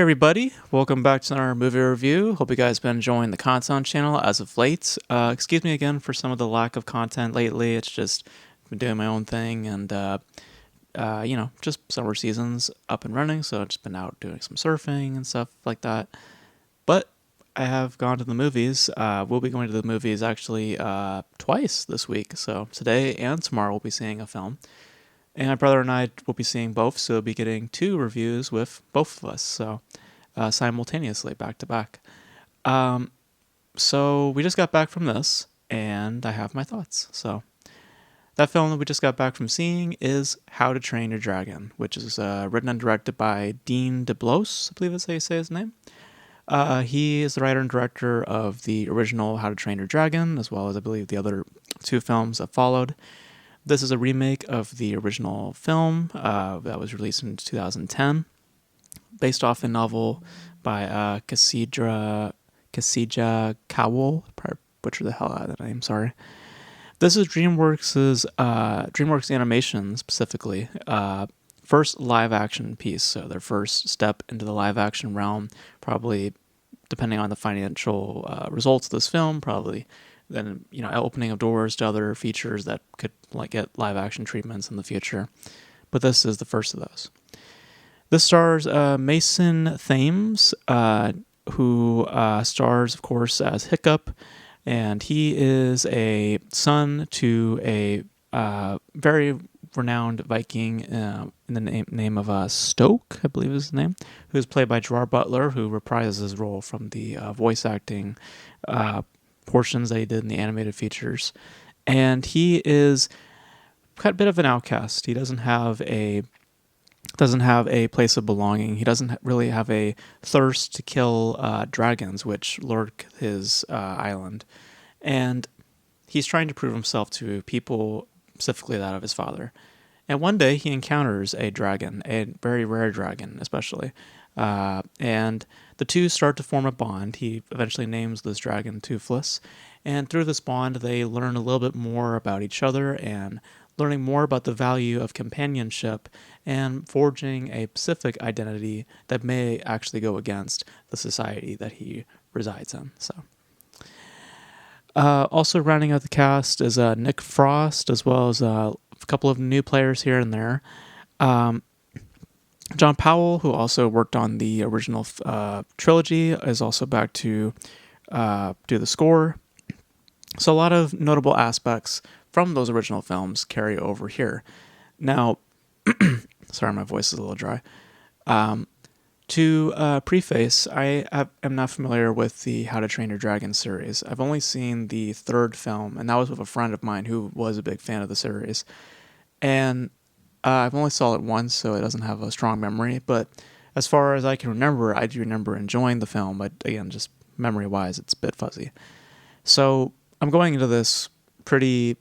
everybody, welcome back to our movie review. Hope you guys been enjoying the content on channel as of late. Excuse me again for some of the lack of content lately. It's just been doing my own thing and just summer season's up and running, so I've just been out doing some surfing and stuff like that. But I have gone to the movies. We'll be going to the movies actually twice this week. So today and tomorrow we'll be seeing a film. And my brother and I will be seeing both, so we'll be getting two reviews with both of us, so simultaneously, back to back. So we just got back from this, and I have my thoughts. So that film that we just got back from seeing is How to Train Your Dragon, which is written and directed by Dean DeBlos, I believe that's how you say his name. He is the writer and director of the original How to Train Your Dragon, as well as, I believe, the other two films that followed. This is a remake of the original film that was released in 2010, based off a novel by Kasija Kowal. Probably butchered the hell out of that name, sorry. This is DreamWorks Animation, specifically, first live-action piece, so their first step into the live-action realm, probably, depending on the financial results of this film, probably then opening of doors to other features that could get live action treatments in the future. But this is the first of those. This stars Mason Thames, who stars, of course, as Hiccup, and he is a son to a very renowned Viking in the name of Stoke, I believe is his name, who's played by Gerard Butler, who reprises his role from the voice acting portions that he did in the animated features. And he is quite a bit of an outcast. He doesn't have a place of belonging. He doesn't really have a thirst to kill dragons, which lurk his island. And he's trying to prove himself to people, specifically that of his father. And one day he encounters a dragon, a very rare dragon especially. And the two start to form a bond. He eventually names this dragon Toothless. And through this bond, they learn a little bit more about each other and learning more about the value of companionship and forging a specific identity that may actually go against the society that he resides in. So, also rounding out the cast is Nick Frost, as well as a couple of new players here and there. John Powell, who also worked on the original trilogy, is also back to do the score. So a lot of notable aspects from those original films carry over here. Now, sorry, my voice is a little dry. To preface, I am not familiar with the How to Train Your Dragon series. I've only seen the third film, and that was with a friend of mine who was a big fan of the series. And I've only saw it once, so it doesn't have a strong memory. But as far as I can remember, I do remember enjoying the film. But again, just memory-wise, it's a bit fuzzy. So I'm going into this pretty,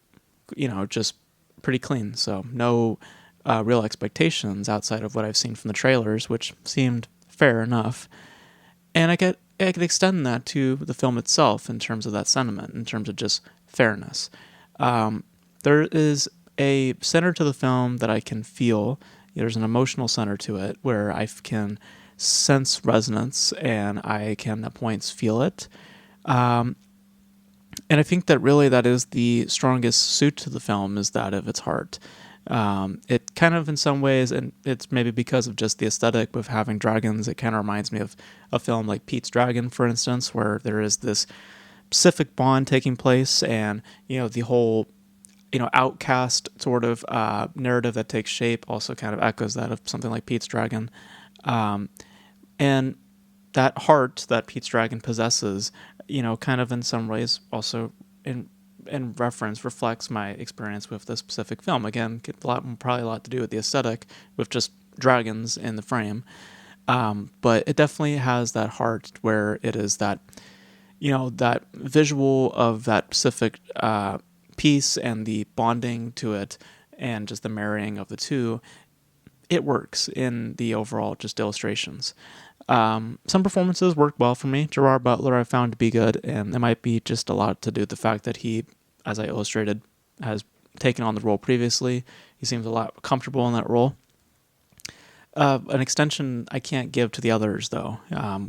just pretty clean. So no real expectations outside of what I've seen from the trailers, which seemed fair enough. And I could extend that to the film itself in terms of that sentiment, in terms of just fairness. There is a center to the film that I can feel. There's an emotional center to it where I can sense resonance and I can at points feel it. And I think that really that is the strongest suit to the film, is that of its heart. It kind of, in some ways, and it's maybe because of just the aesthetic of having dragons, it kind of reminds me of a film like Pete's Dragon, for instance, where there is this specific bond taking place, and the whole outcast sort of narrative that takes shape also kind of echoes that of something like Pete's Dragon. And that heart that Pete's Dragon possesses, kind of in some ways also in reference reflects my experience with this specific film. Again, probably a lot to do with the aesthetic, with just dragons in the frame. But it definitely has that heart where it is that, that visual of that specific piece and the bonding to it and just the marrying of the two. It works in the overall just illustrations. Some performances worked well for me. Gerard Butler I found to be good, and it might be just a lot to do with the fact that he, as I illustrated, has taken on the role previously. He seems a lot comfortable in that role. an extension I can't give to the others though.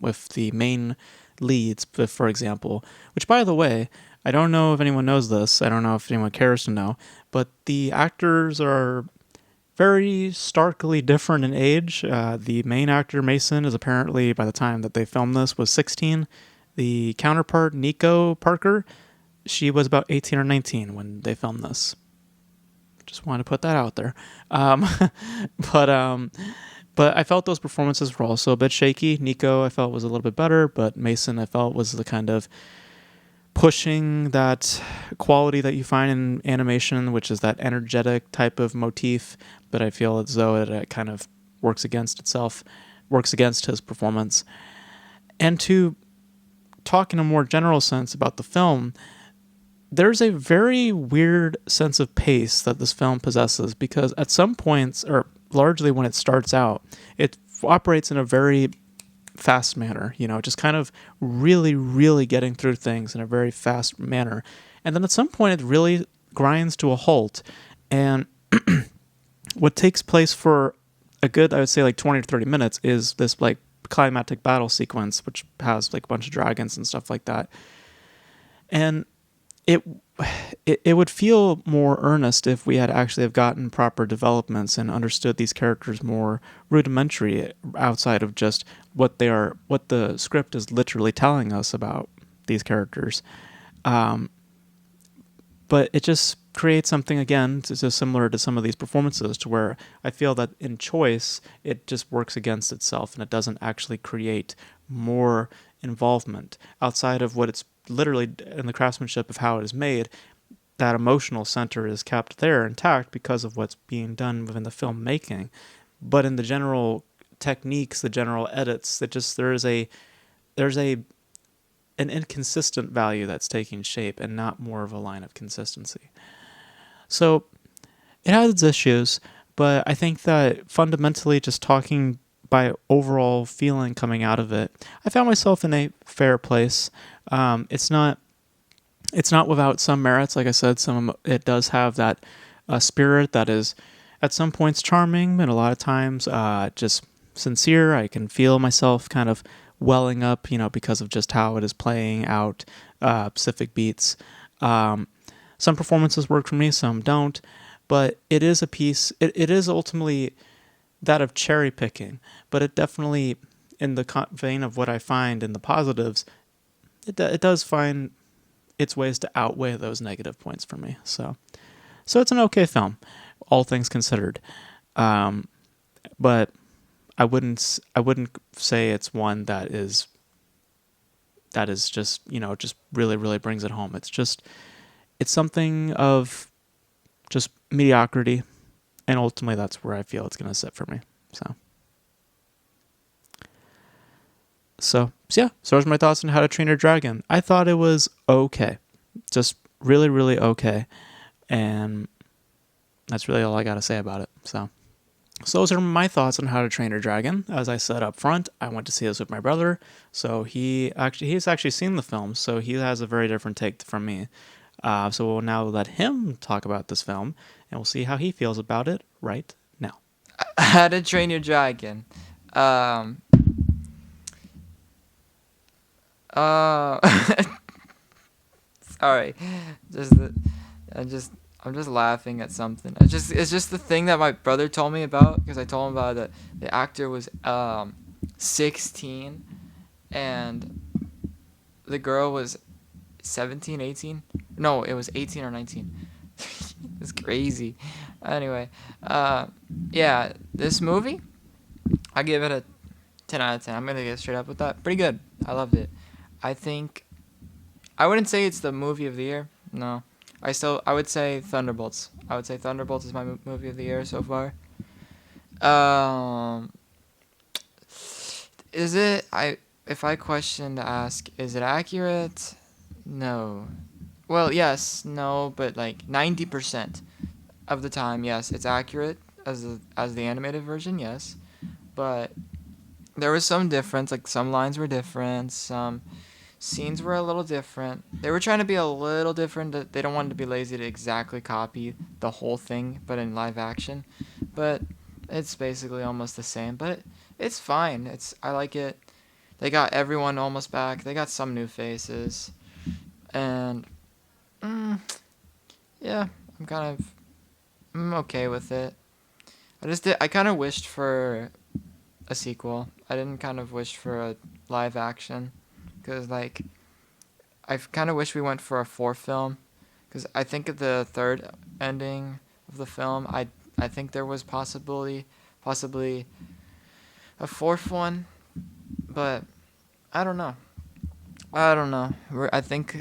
With the main leads, for example, which by the way, I don't know if anyone knows this. I don't know if anyone cares to know, but the actors are very starkly different in age. The main actor, Mason, is apparently, by the time that they filmed this, was 16. The counterpart, Nico Parker, she was about 18 or 19 when they filmed this. Just wanted to put that out there. Um, but but I felt those performances were also a bit shaky. Nico, I felt was a little bit better, but Mason, I felt was the kind of pushing that quality that you find in animation, which is that energetic type of motif. But I feel as though it kind of works against itself, works against his performance. And to talk in a more general sense about the film, there's a very weird sense of pace that this film possesses, because at some points, or largely when it starts out, it operates in a very fast manner, just kind of really, really getting through things in a very fast manner. And then at some point, it really grinds to a halt. And what takes place for a good, I would say, like 20 to 30 minutes is this like climactic battle sequence, which has like a bunch of dragons and stuff like that. And it would feel more earnest if we had actually have gotten proper developments and understood these characters more rudimentary outside of just what the script is literally telling us about these characters. But it just creates something, again, so similar to some of these performances, to where I feel that in choice, it just works against itself and it doesn't actually create more involvement outside of what it's literally in the craftsmanship of how it is made. That emotional center is kept there intact because of what's being done within the filmmaking. But in the general techniques, the general edits, there's an inconsistent value that's taking shape and not more of a line of consistency. So it has its issues, but I think that fundamentally, just talking by overall feeling coming out of it, I found myself in a fair place. It's not without some merits. Like I said, it does have that spirit that is at some points charming and a lot of times just sincere. I can feel myself kind of welling up, because of just how it is playing out specific beats. Some performances work for me, some don't, but it is a piece. It is ultimately that of cherry picking, but it definitely, in the vein of what I find in the positives, it does find its ways to outweigh those negative points for me. So it's an okay film, all things considered. But I wouldn't say it's one that is just, just really, really brings it home. It's something of just mediocrity, and ultimately that's where I feel it's going to sit for me. So yeah, so those are my thoughts on How to Train Your Dragon. I thought it was okay. Just really, really okay. And that's really all I got to say about it. So those are my thoughts on How to Train Your Dragon. As I said up front, I went to see this with my brother. So he's actually seen the film, so he has a very different take from me. So we'll now let him talk about this film, and we'll see how he feels about it right now. How to Train Your Dragon. Sorry, I'm just laughing at something. It's just the thing that my brother told me about, because I told him about that the actor was 16 and the girl was 17, 18. No, it was 18 or 19. It's crazy. Anyway, yeah, this movie, I give it a 10 out of 10. I'm gonna get straight up with that. Pretty good. I loved it. I think I wouldn't say it's the movie of the year. No. I would say Thunderbolts. I would say Thunderbolts is my movie of the year so far. Is it if I question to ask, is it accurate? No. Well, yes, no, but like 90% of the time, yes, it's accurate as the animated version, yes. But there was some difference, like some lines were different, some scenes were a little different. They were trying to be a little different. They don't want to be lazy to exactly copy the whole thing, but in live action. But It's basically almost the same, but it's fine. I like it. They got everyone almost back. They got some new faces, and mm, yeah, I'm okay with it. I kind of wished for a sequel. I didn't kind of wish for a live action, because like I kind of wish we went for a fourth film, because I think of the third ending of the film. I think there was possibly a fourth one, but I don't know. I don't know. I think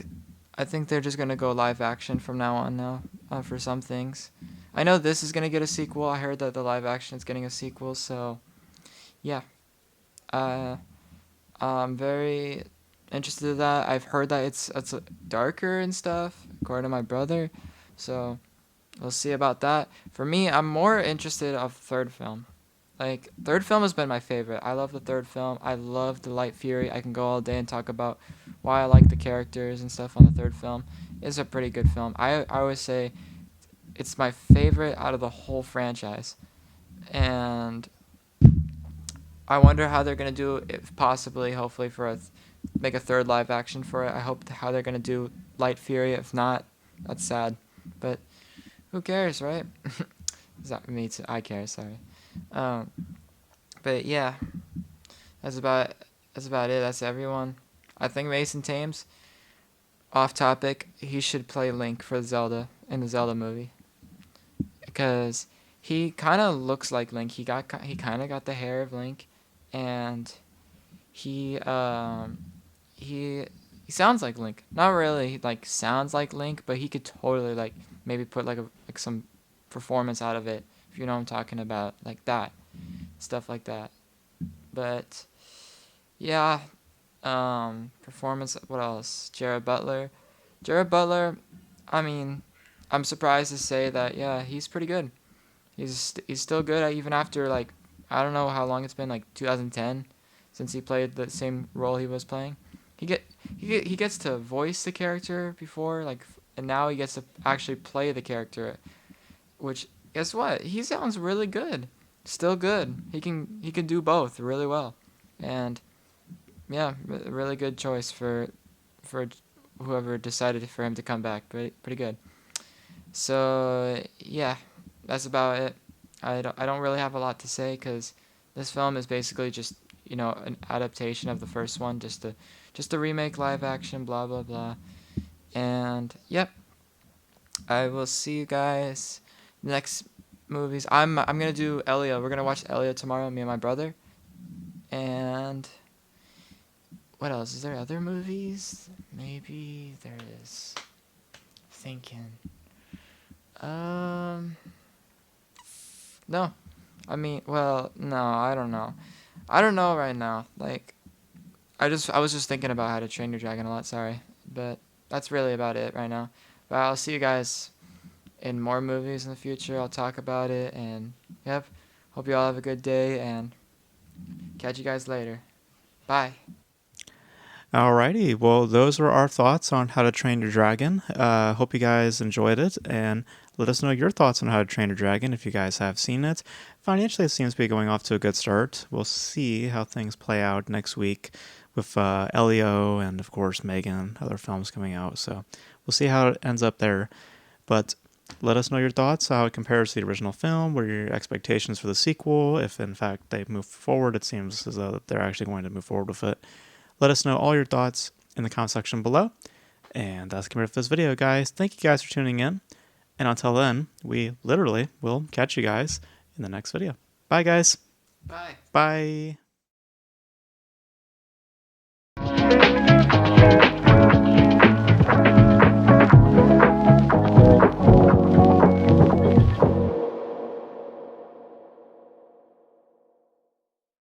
they're just gonna go live action from now on now, for some things. I know this is gonna get a sequel. I heard that the live action is getting a sequel, so yeah. Uh, I'm very interested in that. I've heard that it's darker and stuff, according to my brother. So we'll see about that. For me, I'm more interested of third film. Like third film has been my favorite. I love the third film. I love the Light Fury. I can go all day and talk about why I like the characters and stuff on the third film. It's a pretty good film. I always say it's my favorite out of the whole franchise. And I wonder how they're gonna do, if possibly, hopefully make a third live action for it. I hope how they're gonna do Light Fury. If not, that's sad. But who cares, right? Is that me too? I care. Sorry. Um, but yeah, that's about that's about it. That's everyone. I think Mason Thames, off topic, he should play Link for Zelda in the Zelda movie, because he kind of looks like Link. He kind of got the hair of Link, and he he sounds like Link. Not really like sounds like Link, but he could totally like maybe put like some performance out of it, if you know what I'm talking about, like that, stuff like that. But yeah, performance. What else? Jared Butler. Jared Butler. I mean, I'm surprised to say that. Yeah, he's pretty good. He's still good, even after like I don't know how long it's been, like 2010, since he played the same role he was playing. He gets to voice the character before, like, and now he gets to actually play the character. Which, guess what? He sounds really good. Still good. He can do both really well, and yeah, really good choice for whoever decided for him to come back. Pretty good. So yeah, that's about it. I don't really have a lot to say, because this film is basically just, an adaptation of the first one, just to remake live action, blah blah blah. And yep, I will see you guys next movies. I'm gonna do Elio. We're gonna watch Elio tomorrow, me and my brother. And what else? Is there other movies? Maybe there is. Thinking. Um. No. I mean, well, no, I don't know. I don't know right now. Like, I was just thinking about How to Train Your Dragon a lot. Sorry, but that's really about it right now. But I'll see you guys in more movies in the future. I'll talk about it, and yep. Hope you all have a good day, and catch you guys later. Bye. Alrighty, well, those were our thoughts on How to Train Your Dragon. Hope you guys enjoyed it, and let us know your thoughts on How to Train Your Dragon if you guys have seen it. Financially, it seems to be going off to a good start. We'll see how things play out next week with Elio and, of course, Megan, other films coming out. So we'll see how it ends up there. But let us know your thoughts, how it compares to the original film, what are your expectations for the sequel, if in fact they move forward. It seems as though they're actually going to move forward with it. Let us know all your thoughts in the comment section below. And that's going to be it for this video, guys. Thank you guys for tuning in. And until then, we literally will catch you guys in the next video. Bye, guys. Bye. Bye.